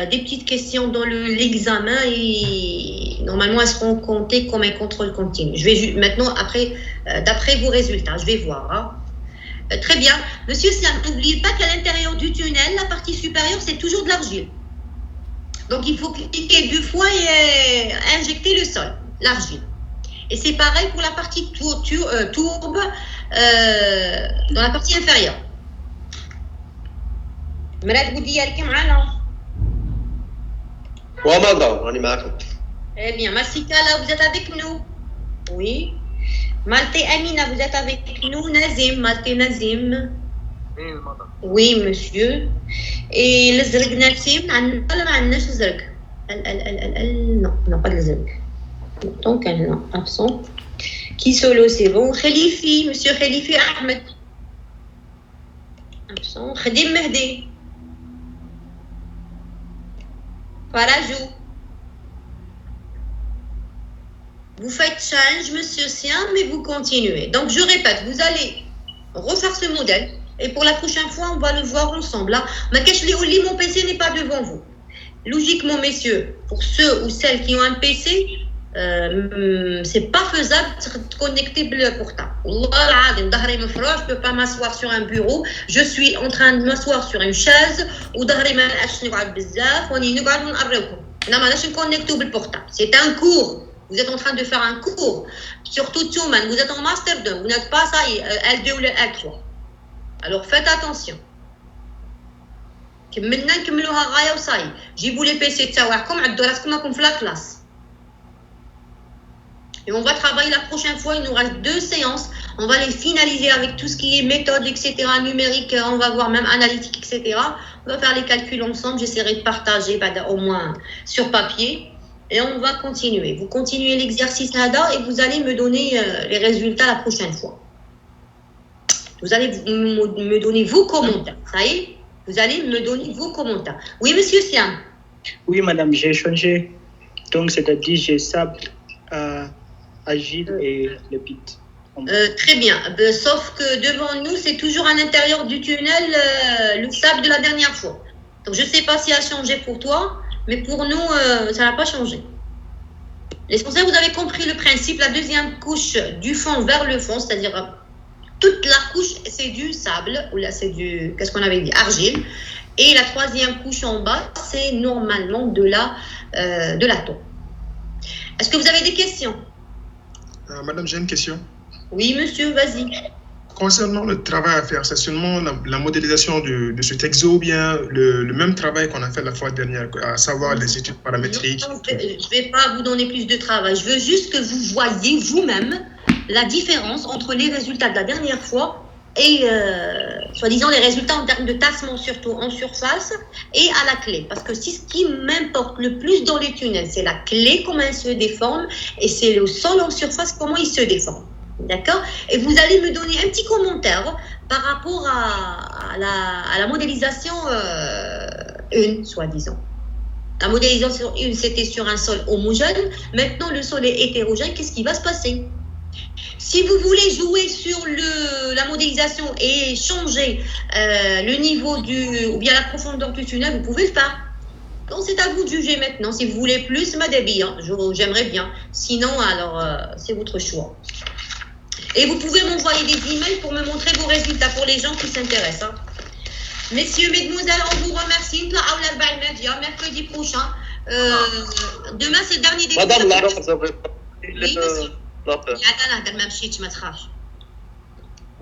des petites questions dans l'examen et normalement elles seront comptées comme un contrôle continu. Je vais maintenant, d'après vos résultats, je vais voir. Hein. Très bien. Monsieur Siam, n'oubliez pas qu'à l'intérieur du tunnel, la partie supérieure, c'est toujours de l'argile. Donc il faut cliquer 2 fois et injecter le sol, l'argile. Et c'est pareil pour la partie tourbe dans la partie inférieure. مراد بودي عليك معنا. وماذا راني معكم. Eh bien, Massika, là, vous êtes avec nous? Oui. Maltais Amina, vous êtes avec nous. Nazim, Maltais Nazim. Oui, monsieur. Et le Zerg Nassim, non, pas le Zerg. Donc, non, absent. Qui solo, c'est bon. Khalifi, monsieur Khalifi Ahmed. Absent. Khadim Mehdi. Farajou. Vous faites change, monsieur Siam, mais vous continuez. Donc, je répète, vous allez refaire ce modèle. Et pour la prochaine fois, on va le voir ensemble. Là, mon PC n'est pas devant vous. Logiquement, messieurs, pour ceux ou celles qui ont un PC, c'est pas faisable de connecter le portable. Je ne peux pas m'asseoir sur un bureau. Je suis en train de m'asseoir sur une chaise. C'est un cours. Vous êtes en train de faire un cours. Surtout, vous êtes en Master 2. Vous n'êtes pas ça, L2 ou L3. Alors faites attention. Maintenant, جيبوا les PC تاعكم عدوا راسكم راكم في la classe. Et on va travailler la prochaine fois. Il nous reste 2 séances. On va les finaliser avec tout ce qui est méthode, etc., numérique. On va voir même analytique, etc. On va faire les calculs ensemble. J'essaierai de partager au moins sur papier. Et on va continuer. Vous continuez l'exercice NADA et vous allez me donner les résultats la prochaine fois. Vous allez me donner vos commentaires. Ça y est? Vous allez me donner vos commentaires. Oui, monsieur Siam. Oui, madame, j'ai changé. Donc, c'est-à-dire, j'ai sable, agile et le pit. Très bien. Sauf que devant nous, c'est toujours à l'intérieur du tunnel le sable de la dernière fois. Donc, je ne sais pas si ça a changé pour toi, mais pour nous, ça n'a pas changé. L'essentiel, vous avez compris le principe. La deuxième couche du fond vers le fond, c'est-à-dire toute la couche, c'est du sable, ou là, c'est du, qu'est-ce qu'on avait dit, argile. Et la troisième couche en bas, c'est normalement de la tôle. Est-ce que vous avez des questions? Madame, j'ai une question. Oui, monsieur, vas-y. Concernant le travail à faire, c'est seulement la modélisation de ce exo ou bien le même travail qu'on a fait la fois dernière, à savoir les études paramétriques? Non, je ne vais pas vous donner plus de travail. Je veux juste que vous voyez vous-même la différence entre les résultats de la dernière fois et, soi-disant, les résultats en termes de tassement, surtout en surface et à la clé. Parce que ce qui m'importe le plus dans les tunnels, c'est la clé, comment elle se déforme, et c'est le sol en surface, comment il se déforme. D'accord? Et vous allez me donner un petit commentaire par rapport à la modélisation 1, soi-disant. La modélisation 1, c'était sur un sol homogène. Maintenant, le sol est hétérogène. Qu'est-ce qui va se passer? Si vous voulez jouer sur la modélisation et changer le niveau ou bien la profondeur du tunnel, vous pouvez le faire. Donc, c'est à vous de juger maintenant. Si vous voulez plus, j'aimerais bien. Sinon, alors, c'est votre choix. Et vous pouvez m'envoyer des emails pour me montrer vos résultats pour les gens qui s'intéressent. Hein. Messieurs, mesdemoiselles, on vous remercie. Mercredi prochain. Demain, c'est le dernier début. Madame, Oui, monsieur.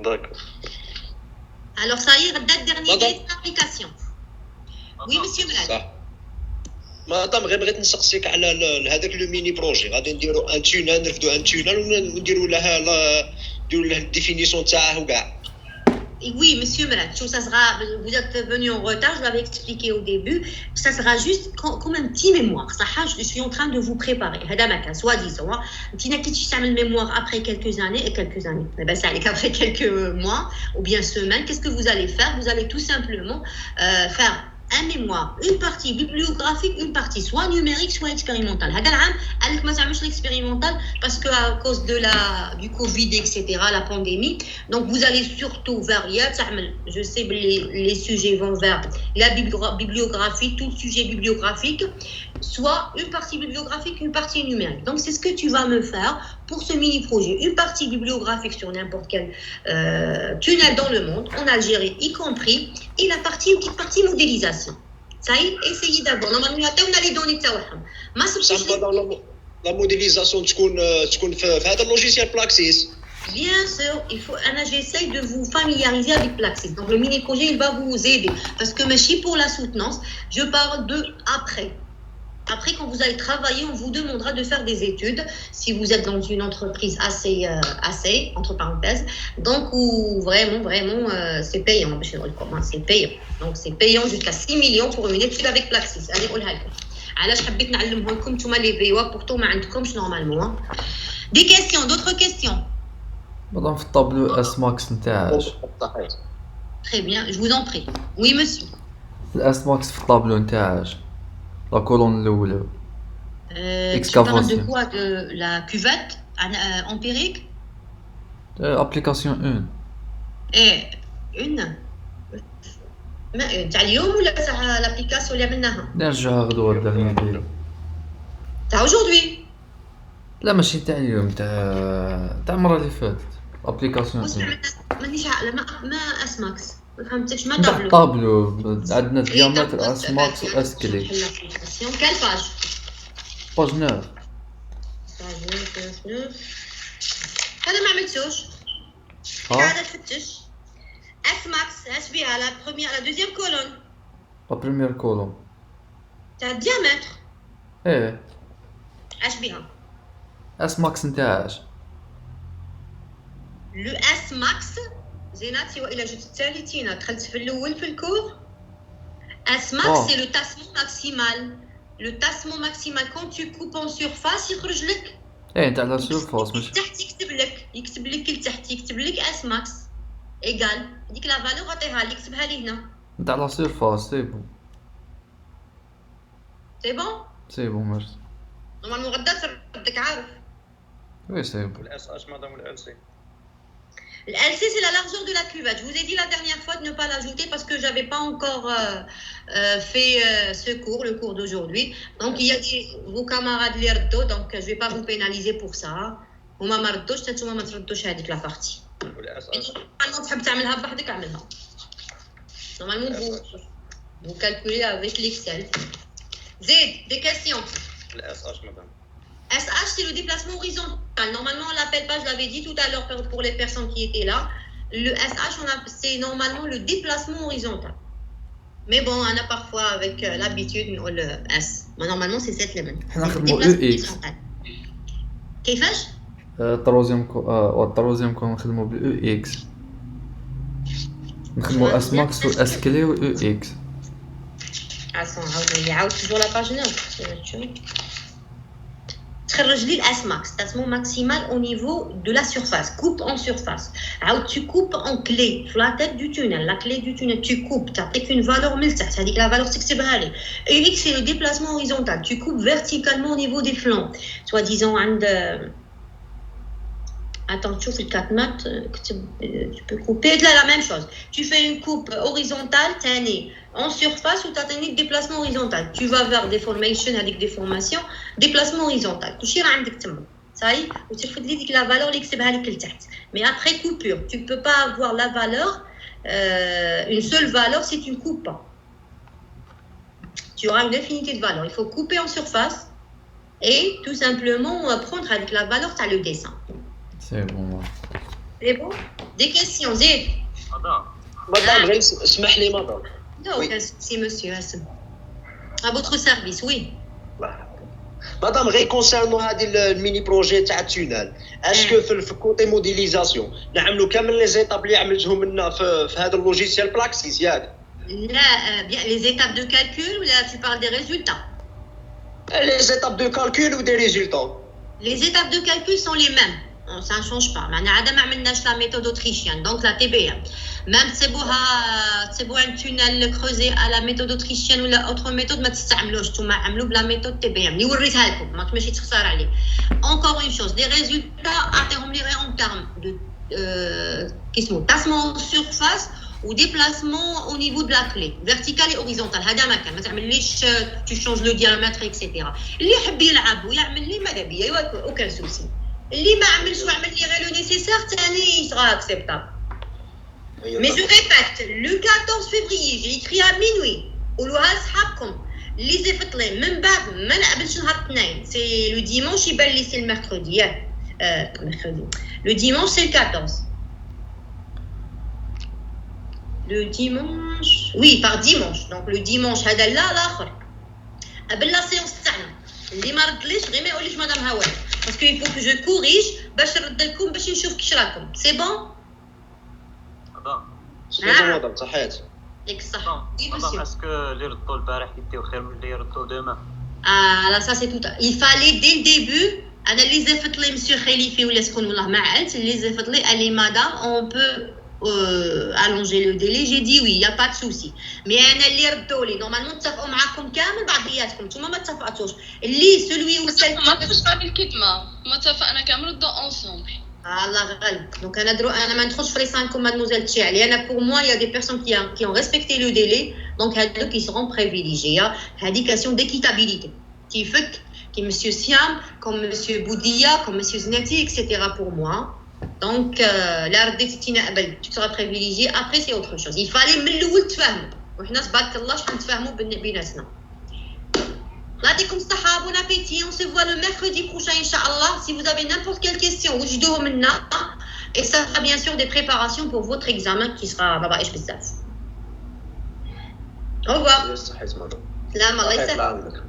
D'accord. Alors, ça y est, date dernier délai de l'application. Oui, monsieur Mlad. مدام غير بغيت نسقسيك على هذاك لو ميني بروجي غادي نديرو ان تونال نرفدو ان تونال ونديرو لها نديرو له الديفينيسيون تاعه وكاع. Oui, monsieur Mlad, ça sera, vous êtes venu en retard, je l'avais expliqué au début, ça sera juste comme un petit mémoire. Je suis en train de vous préparer. Soi-disant, tu n'as qu'à le mémoire après quelques années. Ça allait qu'après quelques mois ou bien semaines. Qu'est-ce que vous allez faire? Vous allez tout simplement faire un mémoire, une partie bibliographique, une partie soit numérique, soit expérimentale. Avec moi, ça marche l'expérimental parce qu'à cause du Covid, etc., la pandémie, donc vous allez surtout vers, je sais les sujets vont vers la bibliographie, tout sujet bibliographique, soit une partie bibliographique, une partie numérique. Donc c'est ce que tu vas me faire pour ce mini-projet. Une partie bibliographique sur n'importe quel tunnel dans le monde, en Algérie y compris, et une petite partie modélisation. Ça y est, essayez d'abord. Normalement, on a les données de la modélisation تكون في هذا اللوجيسيال بلاكسيس. Bien sûr, j'essaye de vous familiariser avec Plaxis. Donc le mini-projet, il va vous aider. Parce que pour la soutenance, je parle de après. Après, quand vous allez travailler, on vous demandera de faire des études si vous êtes dans une entreprise assez, entre parenthèses. Donc, où vraiment, c'est payant. C'est payant. Donc, c'est payant jusqu'à 6 millions pour une étude avec Plaxis. Allez, نقولها لكم. علاش حبيت نعلمها لكم نتوما لي فيوا بورتو ما عندكمش نورمالمون. Des questions, d'autres questions. مادام في الطابلو اس ماكس نتاعش. Très bien, je vous en prie. Oui, monsieur. الاس ماكس في الطابلو نتاعش لا كولون الاولى. Tu parles de quoi? De la cuvette empirique? ابليكاسيون 1. ايه une ما تاع اليوم ولا تاع لابليكاسيون اللي عملناها؟ نرجعها غدوه الدرني ديالو. تاع aujourd'hui. لا ماشي تاع اليوم، تاع المره اللي فاتت ابليكاسيون. مانيش عاقله ما اس ماكس ما فهمتش ما تاع طابلو. الطابلو عندنا ديامتر اس ماكس و اس كلي. كال باج؟ باج 9. هذا ما عملتوش. قاعده تفتش اس ماكس اش بها لا بروميير لا دوزيام كولون لا بريمير كولوم تاع الديامتر. ايه اش بها؟ اس ماكس نتاعش. لو اس ماكس زيناتي والا جيت الثالثين دخلت في الاول في الكور. اس ماكس سي لو تاسمون ماكسيمال. لو تاسمون ماكسيمال كون تو كوب اون سيرفاس يخرج لك ايه تاع لا سيرفاس ماشي تحت يكتب لك لتحت يكتب لك اس ماكس ايغال هذيك لا فالور عطيها لي كتبها لي هنا تاع لا سيرفاس. سي بون سي بون سي بون ميرسي. نورمالمون غدا تردك عارف. وي سي بون. والاس اش مدام والال سي. Le LC, c'est la largeur de la cuvette. Je vous ai dit la dernière fois de ne pas l'ajouter parce que je n'avais pas encore fait ce cours, le cours d'aujourd'hui. Donc, il y a vos camarades les redoutent, donc je ne vais pas vous pénaliser pour ça. وما ما ردوش تنتوما ما تردوش هذيك لا بارتي. normalement تحب تعملها بوحدك اعملها. Normalement vous calculez avec l'Excel. Zed, des questions? الاس اش مدام. SH, c'est le déplacement horizontal. Normalement, on l'appelle pas, je l'avais dit tout à l'heure pour les personnes qui étaient là. Le SH, c'est normalement le déplacement horizontal. Mais bon, on a parfois avec l'habitude, le S. Mais normalement, c'est cette lemon. EX. كيفاش؟ التروزيام كون نخدمو بالاو اكس. نخدمو اس ماكس و اس كلي و او اكس. عاود toujours la page 9. تخرج لي الاس ماكس تاسمون ماكسيمال au niveau de la surface coupe en surface عاود tu coupes en clé sur la tête du tunnel la clé du tunnel tu coupes تعطيك une valeur من تحت هذيك la valeur تكتبها لي et x c'est le déplacement horizontal tu coupes verticalement au niveau des flancs soi-disant عند attends تشوف ال 4 mètres tu peux couper là la même chose tu fais une coupe horizontale تاني en surface ou ta technique de déplacement horizontal tu vas vers déformation avec déformation déplacement horizontal كلشي راه عندك تما صاي وترفد لي ديك لا فالور اللي كتبها لك لتحت mais après coupure tu peux pas avoir la valeur une seule valeur si tu ne coupes pas tu auras une infinité de valeurs il faut couper en surface et tout simplement prendre avec la valeur تاع le dessin. C'est bon. C'est bon? Des questions, Zed? Madame, اسمح لي مدام. Non, aucun souci, monsieur Hassan. À votre service, oui. مدام غير كونسيرنو هذه الميني بروجي تاع التونال اسكو في كوتي موديليزاسيون نعملوا كامل لي زيتاب اللي عملتهم لنا في هذا اللوجيسيال بلاكسيس ياك Là, bien, les étapes de calcul, ou là tu parles des résultats? Les étapes de calcul ou des résultats? Les étapes de calcul sont les mêmes. Ça ne change pas. Mais on a même la méthode autrichienne, donc la TBM. Même si vous un tunnel creusé à la méthode autrichienne ou l'autre méthode, mais tu m'as la méthode TBM. Encore une chose, des résultats en termes de tassement en surface ou déplacement au niveau de la clé, verticale et horizontale. Tu changes le diamètre, etc. Aucun souci. اللي ما عملش وعمل لي غير لو نيسيسير ثاني sera acceptable. Mais je répète, le 14 février, j'ai écrit à minuit. قولوها لصحابكم اللي زفت لي من بعد ما نقبلش نهار الاثنين. C'est le dimanche يبان لي c'est le mercredi. Mercredi. Le dimanche c'est le 14. Le dimanche. Oui, par dimanche. Donc le dimanche هذا لا الاخر. قبل لا séance تاعنا. اللي ما ردليش غير ما يقوليش مدام هوا باسكو il faut que je corrige باش نرد لكم باش نشوف كيش راكم سي بون مدام صحيت ياك الصح مدام اسكو اللي ردوا البارح يديو خير من اللي يردوا دوما là ça c'est tout il fallait dès le début انا اللي زفت لي مسيو خليفي ولا شكون والله ما عقلت اللي زفت لي قال لي مدام on peut allonger le délai j'ai dit oui y a pas de souci mais انا اللي ردوا لي نورمالمون اتفقوا معاكم كامل بعضياتكم نتوما ما اتفقتوش اللي سلوي وسال ما تفش على الكلمه ما اتفقنا كامل ردوا انصومبل الله غالب donc انا ما ندخلش في ريسان كوم مادموزيل تشعلي انا pour moi il y a des personnes qui ont respecté le délai donc هادو qui seront privilégiés هذه question d'équitabilité كيفك كي monsieur Siam comme monsieur Boudia comme monsieur Znati etc pour moi donc لا رديتينا قبل tu seras privilégié après c'est autre chose il fallait من الاول تفهموا وحنا تبارك الله شحال نتفاهموا بيناتنا الله يعطيكم الصحة bon appétit on se voit le mercredi prochain inchallah si vous avez n'importe quelle question وجدوهم لنا et ça sera bien sûr des préparations pour votre examen qui sera بابا ايش بزاف au revoir صحيت مدام سلام الله يسلمك يسلمك